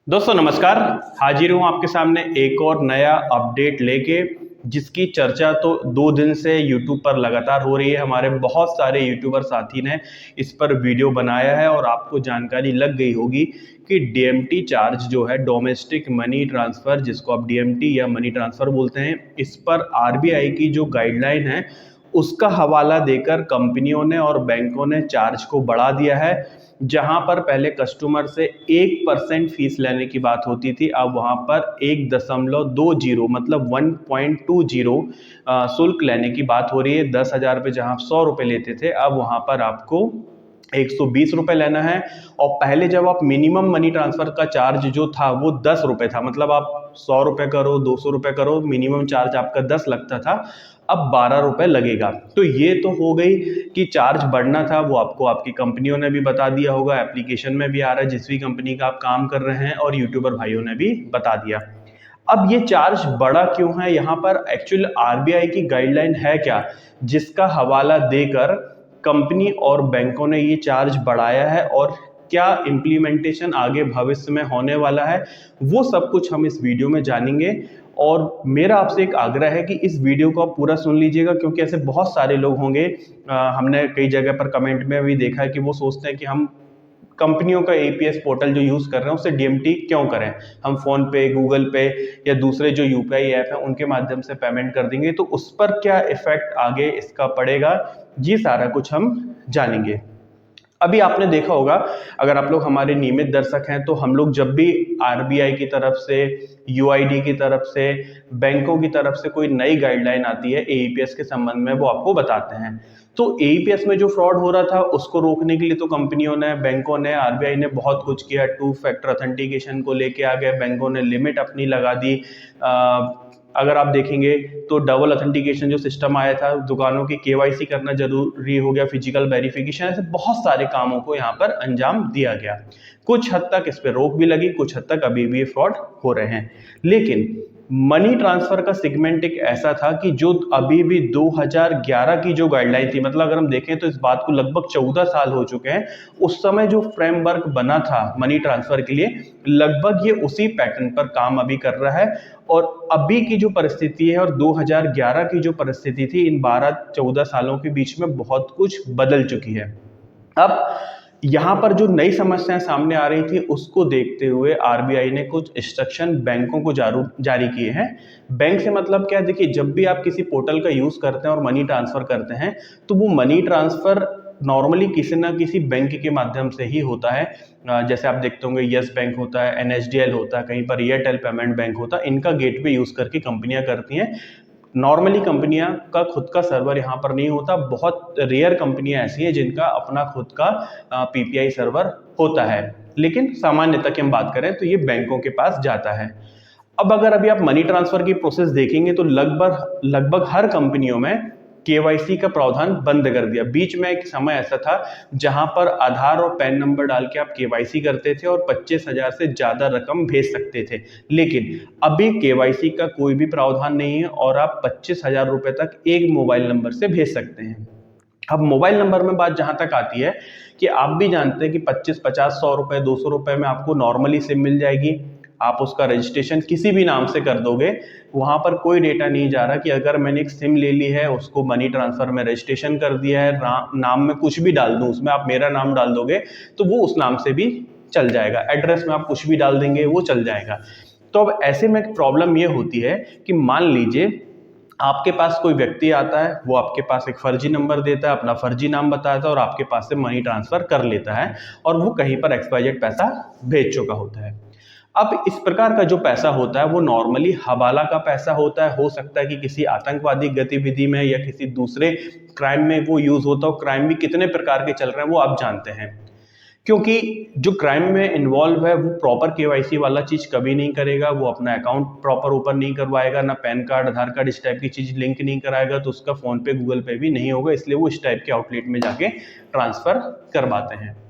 दोस्तों नमस्कार। हाजिर हूँ आपके सामने एक और नया अपडेट लेके, जिसकी चर्चा तो 2 दिन से यूट्यूब पर लगातार हो रही है। हमारे बहुत सारे यूट्यूबर साथी ने इस पर वीडियो बनाया है और आपको जानकारी लग गई होगी कि डीएमटी चार्ज जो है, डोमेस्टिक मनी ट्रांसफ़र, जिसको आप डीएमटी या मनी ट्रांसफ़र बोलते हैं, इस पर आरबीआई की जो गाइडलाइन है उसका हवाला देकर कंपनियों ने और बैंकों ने चार्ज को बढ़ा दिया है। जहां पर पहले कस्टमर से 1% फीस लेने की बात होती थी, अब वहां पर 1.20 मतलब 1.20 शुल्क लेने की बात हो रही है। 10,000 पे जहां 100 रुपये लेते थे, अब वहां पर आपको 120 रुपये लेना है। और पहले जब आप मिनिमम मनी ट्रांसफर का चार्ज जो था वो 10 रुपये था, मतलब आप 100 रुपये करो, 200 रुपये करो, मिनिमम चार्ज आपका 10 लगता था, अब 12 रुपये लगेगा। तो ये तो हो गई कि चार्ज बढ़ना था, वो आपको आपकी कंपनियों ने भी बता दिया होगा, एप्लीकेशन में भी आ रहा है जिस भी कंपनी का आप काम कर रहे हैं, और यूट्यूबर भाइयों ने भी बता दिया। अब ये चार्ज बढ़ा क्यों है? यहाँ पर एक्चुअल आरबीआई की गाइडलाइन है क्या, जिसका हवाला देकर कंपनी और बैंकों ने ये चार्ज बढ़ाया है, और क्या इम्प्लीमेंटेशन आगे भविष्य में होने वाला है, वो सब कुछ हम इस वीडियो में जानेंगे। और मेरा आपसे एक आग्रह है कि इस वीडियो को आप पूरा सुन लीजिएगा, क्योंकि ऐसे बहुत सारे लोग होंगे, हमने कई जगह पर कमेंट में भी देखा है कि वो सोचते हैं कि हम कंपनियों का एपीएस पोर्टल जो यूज़ कर रहे हैं उससे डीएमटी क्यों करें, हम फ़ोन पे, गूगल पे या दूसरे जो यूपीआई ऐप हैं उनके माध्यम से पेमेंट कर देंगे, तो उस पर क्या इफेक्ट आगे इसका पड़ेगा, ये सारा कुछ हम जानेंगे। अभी आपने देखा होगा, अगर आप लोग हमारे नियमित दर्शक हैं, तो हम लोग जब भी आरबीआई की तरफ से, यूआईडी की तरफ से, बैंकों की तरफ से कोई नई गाइडलाइन आती है एईपीएस के संबंध में, वो आपको बताते हैं। तो एईपीएस में जो फ्रॉड हो रहा था उसको रोकने के लिए तो कंपनियों ने, बैंकों ने, आरबीआई ने बहुत कुछ किया। 2 फैक्टर ऑथेंटिकेशन को लेके आ गए, बैंकों ने लिमिट अपनी लगा दी। अगर आप देखेंगे तो डबल ऑथेंटिकेशन जो सिस्टम आया था, दुकानों की केवाईसी करना जरूरी हो गया, फिजिकल वेरिफिकेशन, ऐसे बहुत सारे कामों को यहाँ पर अंजाम दिया गया। कुछ हद तक इस पर रोक भी लगी, कुछ हद तक अभी भी ये फ्रॉड हो रहे हैं। लेकिन मनी ट्रांसफर का सेगमेंट एक ऐसा था कि जो अभी भी 2011 की जो गाइडलाइन थी, मतलब अगर हम देखें तो इस बात को लगभग 14 साल हो चुके हैं, उस समय जो फ्रेमवर्क बना था मनी ट्रांसफर के लिए, लगभग ये उसी पैटर्न पर काम अभी कर रहा है। और अभी की जो परिस्थिति है और 2011 की जो परिस्थिति थी, इन 12-14 सालों के बीच में बहुत कुछ बदल चुकी है। अब यहाँ पर जो नई समस्याएं सामने आ रही थी, उसको देखते हुए आरबीआई ने कुछ इंस्ट्रक्शन बैंकों को जारी किए हैं। बैंक से मतलब क्या है, देखिए, जब भी आप किसी पोर्टल का यूज करते हैं और मनी ट्रांसफर करते हैं, तो वो मनी ट्रांसफर नॉर्मली किसी ना किसी बैंक के माध्यम से ही होता है। जैसे आप देखते होंगे, यस बैंक होता है, एनएसडीएल होता है, कहीं पर एयरटेल पेमेंट बैंक होता है, इनका गेटवे यूज करके कंपनियां करती हैं। नॉर्मली कंपनियां का खुद का सर्वर यहाँ पर नहीं होता, बहुत रेयर कंपनियां ऐसी हैं जिनका अपना खुद का पीपीआई सर्वर होता है। लेकिन सामान्यतः की हम बात करें तो ये बैंकों के पास जाता है। अब अगर अभी आप मनी ट्रांसफर की प्रोसेस देखेंगे तो लगभग लगभग हर कंपनियों में केवाईसी का प्रावधान बंद कर दिया। बीच में एक समय ऐसा था जहां पर आधार और पैन नंबर डाल के आप केवाईसी करते थे और 25,000 से ज्यादा रकम भेज सकते थे। लेकिन अभी केवाईसी का कोई भी प्रावधान नहीं है और आप 25,000 रुपए तक एक मोबाइल नंबर से भेज सकते हैं। अब मोबाइल नंबर में बात जहां तक आती है कि आप भी जानते हैं कि 25, 50, 100 रुपए, 200 रुपए में आपको नॉर्मली सिम मिल जाएगी। आप उसका रजिस्ट्रेशन किसी भी नाम से कर दोगे, वहां पर कोई डेटा नहीं जा रहा कि अगर मैंने एक सिम ले ली है, उसको मनी ट्रांसफर में रजिस्ट्रेशन कर दिया है, नाम में कुछ भी डाल दूं, उसमें आप मेरा नाम डाल दोगे तो वो उस नाम से भी चल जाएगा। एड्रेस में आप कुछ भी डाल देंगे, वो चल जाएगा। तो अब ऐसे में प्रॉब्लम ये होती है कि मान लीजिए आपके पास कोई व्यक्ति आता है, वो आपके पास एक फर्जी नंबर देता है, अपना फर्जी नाम बताता है और आपके पास से मनी ट्रांसफर कर लेता है, और वो कहीं पर XYZ पैसा भेज चुका होता है। अब इस प्रकार का जो पैसा होता है वो नॉर्मली हवाला का पैसा होता है। हो सकता है कि किसी आतंकवादी गतिविधि में या किसी दूसरे क्राइम में वो यूज होता हो। क्राइम भी कितने प्रकार के चल रहे हैं वो आप जानते हैं, क्योंकि जो क्राइम में इन्वॉल्व है वो प्रॉपर केवाईसी वाला चीज कभी नहीं करेगा, वो अपना अकाउंट प्रॉपर ओपन नहीं करवाएगा, ना पैन कार्ड, आधार कार्ड, इस टाइप की चीज लिंक नहीं कराएगा, तो उसका फोन पे, गूगल पे भी नहीं होगा, इसलिए वो इस टाइप के आउटलेट में जाके ट्रांसफर करवाते हैं।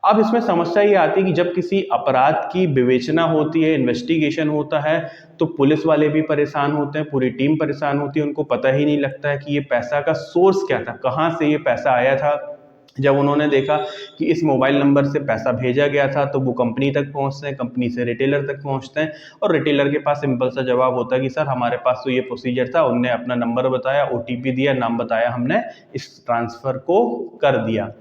अब इसमें समस्या ये आती है कि जब किसी अपराध की विवेचना होती है, इन्वेस्टिगेशन होता है, तो पुलिस वाले भी परेशान होते हैं, पूरी टीम परेशान होती है, उनको पता ही नहीं लगता है कि ये पैसा का सोर्स क्या था, कहाँ से ये पैसा आया था, जब उन्होंने देखा कि इस मोबाइल नंबर से पैसा भेजा गया था तो वो कंपनी तक पहुंचते हैं, कंपनी से रिटेलर तक पहुंचते हैं और रिटेलर के पास सिंपल सा जवाब होता है कि सर हमारे पास तो ये प्रोसीजर था, उनने अपना नंबर बताया, ओटीपी दिया, नाम बताया, हमने इस ट्रांसफ़र को कर दिया।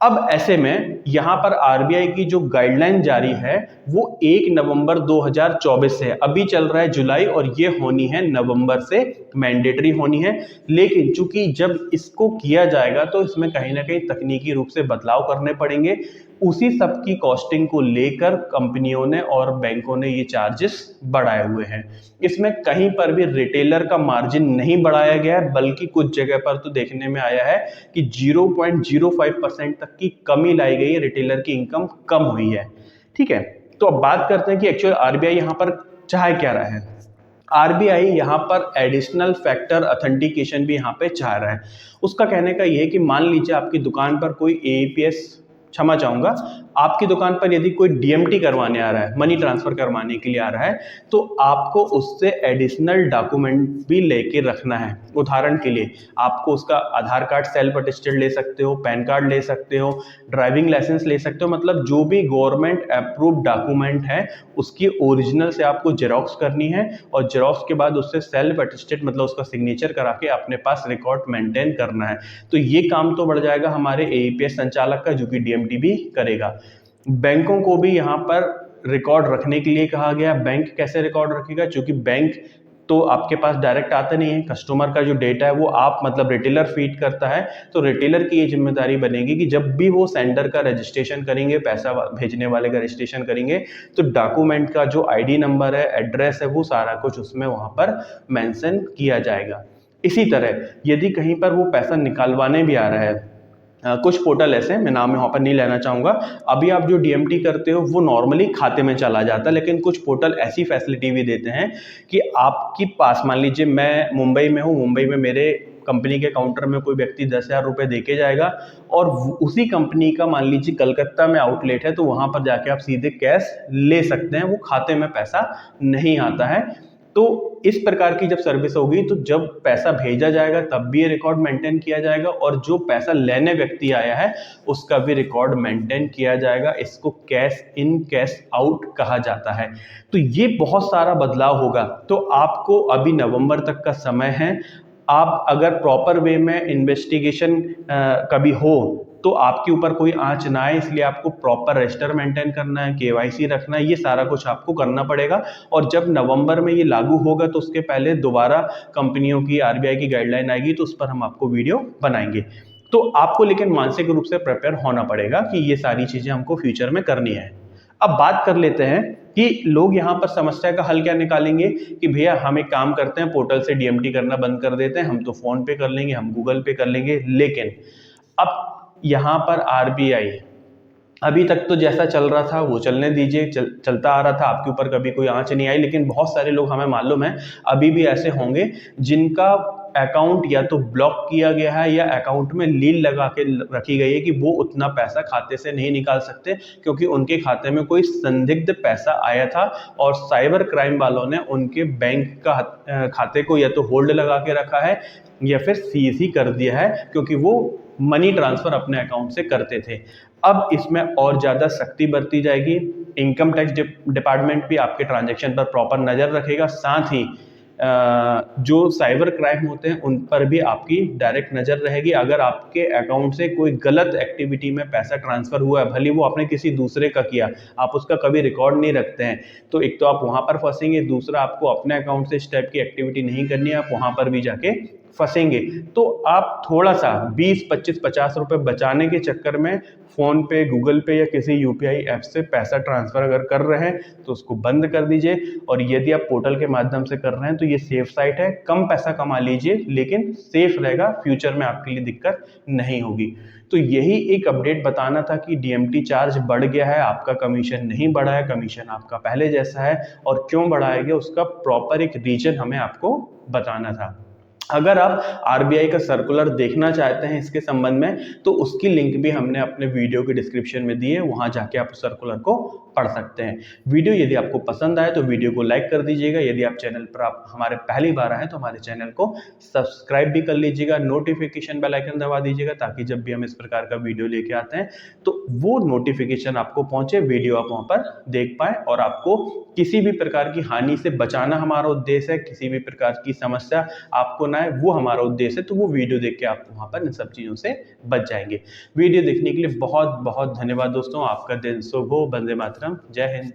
अब ऐसे में यहाँ पर आरबीआई की जो गाइडलाइन जारी है वो 1 नवंबर 2024 से है। अभी चल रहा है जुलाई और ये होनी है नवंबर से मैंडेटरी होनी है। लेकिन चूंकि जब इसको किया जाएगा तो इसमें कहीं ना कहीं तकनीकी रूप से बदलाव करने पड़ेंगे। उसी सब की कॉस्टिंग को लेकर कंपनियों ने और बैंकों ने ये चार्जेस बढ़ाए हुए हैं। इसमें कहीं पर भी रिटेलर का मार्जिन नहीं बढ़ाया गया है, बल्कि कुछ जगह पर तो देखने में आया है कि 0.05% तक की कमी लाई गई है, रिटेलर की इनकम कम हुई है। ठीक है, तो अब बात करते हैं कि एक्चुअल आरबीआई यहाँ पर चाह क्या रहा है। आरबीआई यहाँ पर एडिशनल फैक्टर ऑथेंटिकेशन भी यहाँ पे चाह रहा है। उसका कहने का ये है कि मान लीजिए आपकी दुकान पर कोई एईपीएस, क्षमा चाहूंगा, आपकी दुकान पर यदि कोई डीएमटी करवाने आ रहा है, मनी ट्रांसफर करवाने के लिए आ रहा है, तो आपको उससे एडिशनल डॉक्यूमेंट भी लेके रखना है। उदाहरण के लिए आपको उसका आधार कार्ड सेल्फ अटेस्टेड ले सकते हो, पैन कार्ड ले सकते हो, ड्राइविंग लाइसेंस ले सकते हो, मतलब जो भी गवर्नमेंट अप्रूव्ड डॉक्यूमेंट है उसकी ओरिजिनल से आपको जेरोक्स करनी है और जेरोक्स के बाद उससे सेल्फ अटेस्टेड मतलब उसका सिग्नेचर करा के अपने पास रिकॉर्ड मेंटेन करना है। तो ये काम तो बढ़ जाएगा हमारे एईपीएस संचालक का, जो कि डीएमटी भी करेगा। बैंकों को भी यहाँ पर रिकॉर्ड रखने के लिए कहा गया। बैंक कैसे रिकॉर्ड रखेगा, क्योंकि बैंक तो आपके पास डायरेक्ट आता नहीं है, कस्टमर का जो डेटा है वो आप मतलब रिटेलर फीड करता है। तो रिटेलर की ये जिम्मेदारी बनेगी कि जब भी वो सेंडर का रजिस्ट्रेशन करेंगे, पैसा भेजने वाले का रजिस्ट्रेशन करेंगे, तो डॉक्यूमेंट का जो आईडी नंबर है, एड्रेस है, वो सारा कुछ उसमें वहाँ पर मेंशन किया जाएगा। इसी तरह यदि कहीं पर वो पैसा निकालवाने भी आ रहा है, कुछ पोर्टल ऐसे, मैं नाम यहाँ पर नहीं लेना चाहूँगा, अभी आप जो डीएमटी करते हो वो नॉर्मली खाते में चला जाता है, लेकिन कुछ पोर्टल ऐसी फैसिलिटी भी देते हैं कि आपकी पास, मान लीजिए मैं मुंबई में हूँ, मुंबई में मेरे कंपनी के काउंटर में कोई व्यक्ति 10,000 रुपये दे के जाएगा और उसी कंपनी का मान लीजिए कलकत्ता में आउटलेट है, तो वहाँ पर जाके आप सीधे कैश ले सकते हैं, वो खाते में पैसा नहीं आता है। तो इस प्रकार की जब सर्विस होगी तो जब पैसा भेजा जाएगा तब भी ये रिकॉर्ड मेंटेन किया जाएगा और जो पैसा लेने व्यक्ति आया है उसका भी रिकॉर्ड मेंटेन किया जाएगा। इसको कैश इन कैश आउट कहा जाता है। तो ये बहुत सारा बदलाव होगा। तो आपको अभी नवंबर तक का समय है। आप अगर प्रॉपर वे में इन्वेस्टिगेशन कभी हो तो आपके ऊपर कोई आंच ना आए, इसलिए आपको प्रॉपर रजिस्टर मेंटेन करना है, केवाईसी रखना है, ये सारा कुछ आपको करना पड़ेगा। और जब नवंबर में ये लागू होगा तो उसके पहले दोबारा कंपनियों की आरबीआई की गाइडलाइन आएगी, तो उस पर हम आपको वीडियो बनाएंगे। तो आपको लेकिन मानसिक रूप से प्रिपेयर होना पड़ेगा कि ये सारी चीजें हमको फ्यूचर में करनी है। अब बात कर लेते हैं कि लोग यहाँ पर समस्या का हल क्या निकालेंगे कि भैया हम एक काम करते हैं, पोर्टल से डीएमटी करना बंद कर देते हैं, हम तो फोन पे कर लेंगे, हम गूगल पे कर लेंगे। लेकिन अब यहाँ पर आरबीआई, अभी तक तो जैसा चल रहा था वो चलने दीजिए, चलता आ रहा था, आपके ऊपर कभी कोई आंच नहीं आई। लेकिन बहुत सारे लोग, हमें मालूम है, अभी भी ऐसे होंगे जिनका अकाउंट या तो ब्लॉक किया गया है या अकाउंट में लील लगा के रखी गई है कि वो उतना पैसा खाते से नहीं निकाल सकते क्योंकि उनके खाते में कोई संदिग्ध पैसा आया था और साइबर क्राइम वालों ने उनके बैंक का खाते को या तो होल्ड लगा के रखा है या फिर सीज ही कर दिया है, क्योंकि वो मनी ट्रांसफर अपने अकाउंट से करते थे। अब इसमें और ज़्यादा सख्ती बरती जाएगी। इनकम टैक्स डिपार्टमेंट भी आपके ट्रांजैक्शन पर प्रॉपर नज़र रखेगा, साथ ही जो साइबर क्राइम होते हैं उन पर भी आपकी डायरेक्ट नज़र रहेगी। अगर आपके अकाउंट से कोई गलत एक्टिविटी में पैसा ट्रांसफ़र हुआ है, भले वो आपने किसी दूसरे का किया, आप उसका कभी रिकॉर्ड नहीं रखते हैं, तो एक तो आप वहाँ पर फंसेंगे, दूसरा आपको अपने अकाउंट से इस टाइप की एक्टिविटी नहीं करनी है, आप वहाँ पर भी जाके फंसेंगे। तो आप थोड़ा सा 20, 25, 50 रुपये बचाने के चक्कर में फ़ोन पे, गूगल पे या किसी यूपीआई ऐप से पैसा ट्रांसफ़र अगर कर रहे हैं तो उसको बंद कर दीजिए। और यदि आप पोर्टल के माध्यम से कर रहे हैं तो ये सेफ साइट है, कम पैसा कमा लीजिए लेकिन सेफ रहेगा, फ्यूचर में आपके लिए दिक्कत नहीं होगी। तो यही एक अपडेट बताना था कि डीएमटी चार्ज बढ़ गया है, आपका कमीशन नहीं बढ़ा है, कमीशन आपका पहले जैसा है, और क्यों बढ़ाया गया उसका प्रॉपर एक रीजन हमें आपको बताना था। अगर आप आरबीआई का सर्कुलर देखना चाहते हैं इसके संबंध में, तो उसकी लिंक भी हमने अपने वीडियो के डिस्क्रिप्शन में दी है, वहां जाके आप सर्कुलर को पढ़ सकते हैं। वीडियो यदि आपको पसंद आए तो वीडियो को लाइक कर दीजिएगा। यदि आप चैनल पर आप हमारे पहली बार आए तो हमारे चैनल को सब्सक्राइब भी कर लीजिएगा, नोटिफिकेशन बेल आइकन दबा दीजिएगा, ताकि जब भी हम इस प्रकार का वीडियो लेके आते हैं तो वो नोटिफिकेशन आपको पहुंचे, वीडियो आप वहां पर देख पाए और आपको किसी भी प्रकार की हानि से बचाना हमारा उद्देश्य है। किसी भी प्रकार की समस्या आपको ना है, वो हमारा उद्देश्य है। तो वो वीडियो देख के आप वहां पर इन सब चीजों से बच जाएंगे। वीडियो देखने के लिए बहुत बहुत धन्यवाद दोस्तों। आपका दिन शुभ हो। वंदे मातरम। जय हिंद।